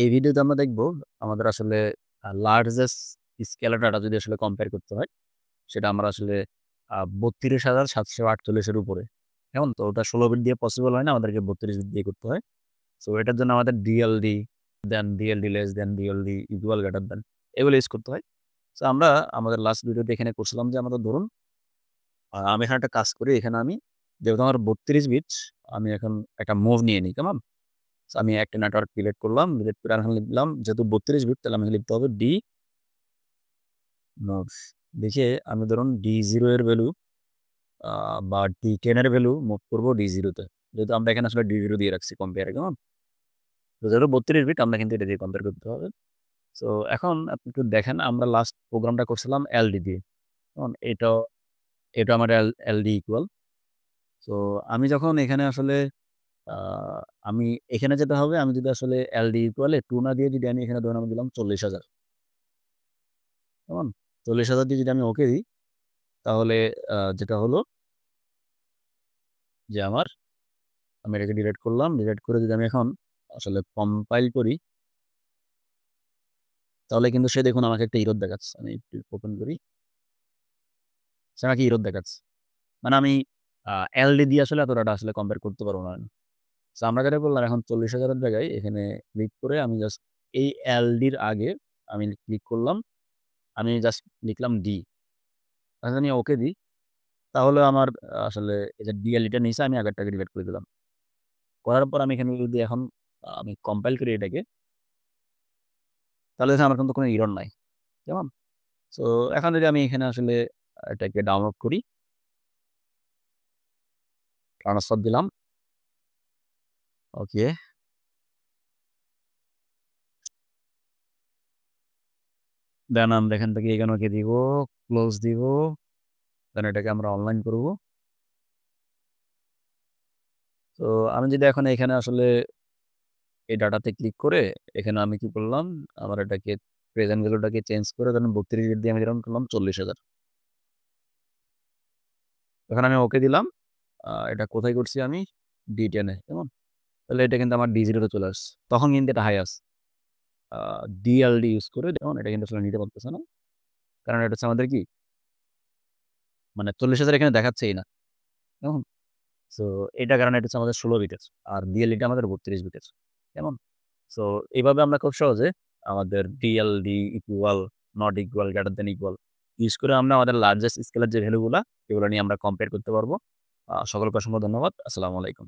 এই ভিডিওতে আমরা দেখব আমাদের আসলে লার্জেস্ট স্কেলার ডাটা যদি আসলে কম্পেয়ার করতে হয়, সেটা আমরা আসলে ৩২,৭৪৮ এর উপরে। কেমন? তো ওটা ১৬ বিট দিয়ে পসিবল হয় না, আমাদেরকে ৩২ বিট দিয়ে করতে হয়। সো এটার জন্য আমাদের DLD, দেন DLD less than DLD equal greater than এগুলো ইউজ করতে হয়। সো আমরা আমাদের লাস্ট ভিডিওতে এখানে করছিলাম যে আমাদের ধরুন আমি এখানে একটা কাজ করি। এখানে আমি যেহেতু আমার ৩২ বিট, আমি এখন একটা মুভ নিয়ে নিই, কেমন? সো আমি একটা নেটওয়ার্ক ক্রিয়েট করলাম। ডিলিট করে এখন লিখলাম যেহেতু ৩২ বিট তাহলে আমাকে লিখতে হবে ডি মুভ। লিখে আমি ধরুন D0 এর ভ্যালু আ বা D10 এর ভ্যালু মুভ করব D0 তে। যেহেতু আমরা এখানে আসলে D0 দিয়ে রাখছি কম্পেয়ার এ, কেমন? তো যেহেতু ৩২ বিট আমরা কিন্তু এটা দিয়ে কম্পেয়ার করতে হবে। সো এখন আপনি একটু দেখেন আমরা লাস্ট প্রোগ্রামটা করছিলাম LD দিয়ে। কেমন? এটা আমার LD ইকুয়াল। সো আমি যখন এখানে আসলে আ আমি এখানে যেটা হবে, আমি যদি আসলে LD ইকুয়াল এ 2 না দিয়ে যদি আমি এখানে ধরুন আমি দিলাম ৪০,০০০, কেমন? ৪০,০০০ দিয়ে যদি আমি ওকে দিই, তাহলে যেটা হলো যে আমি এটাকে ডিলিট করলাম। ডিলিট করে যদি আমি এখন আসলে কম্পাইল করি, তাহলে কিন্তু সে দেখুন আমাকে একটা এরর দেখাচ্ছে। আমি একটু ওপেন করি। সে আমাকে এরর দেখাচ্ছে। মানে আমি আ LD দিয়ে আসলে এত ডাটা আসলে কম্পেয়ার করতে পারব না। সো আমরা যেটা করলাম, এখন ৪০,০০০ এর জায়গায় এখানে ক্লিক করে আমি জাস্ট এই LD র আগে আমি ক্লিক করলাম। আমি জাস্ট লিখলাম D। এখন আমি ওকে দিই। তাহলে আমার আসলে এই যে DLD টা নিছে, আমি আগেরটাকে ডিলিট করে দিলাম। করার পর আমি এখানে যদি এখন আমি কম্পাইল করি এটাকে, তাহলে দেখেন আমার কিন্তু কোনো এরর নাই। কেমন? সো এখন যদি আমি এখানে আসলে এটাকে ডাউনলোড করি, ট্রান্সফার দিলাম। ওকে। দেন আমরা এখান থেকে এখানে ওকে দিব, ক্লোজ দিব। দেন এটাকে আমরা অনলাইন করব। তো আমি যদি এখন এখানে আসলে এই ডাটাতে ক্লিক করে এখানে আমি কি করলাম, আমার এটাকে প্রেজেন্ট ভ্যালুটাকে চেঞ্জ করে ধরুন ৩২ বিট দিয়ে আমি যেরকম করলাম ৪০,০০০। এখন আমি ওকে দিলাম। এটা কোথায় করছি আমি? D10 এ, কেমন? তাহলে এটা কিন্তু আমার D0 তে চলে আসছে। তখন কিন্তু এটা হাই আছে। আ DLD ইউজ করে দেখুন এটা কিন্তু আসলে নিতে পারতেছে না। কারণ এটা হচ্ছে আমাদের কি? মানে ৪০,০০০ এখানে দেখাচ্ছেই না। কেমন? সো এটার কারণে এটা হচ্ছে আমাদের ১৬ বিটের। আর DLD টা আমাদের ৩২ বিটের। কেমন? সো এভাবে আমরা খুব সহজে আমাদের DLD equal, not equal, greater than equal use করে আমরা আমাদের লার্জেস্ট স্কেলের যে ভ্যালু গুলা, এগুলো নিয়ে আমরা কম্পেয়ার করতে পারবো। সকলকে অসংখ্য ধন্যবাদ। আসসালামু আলাইকুম।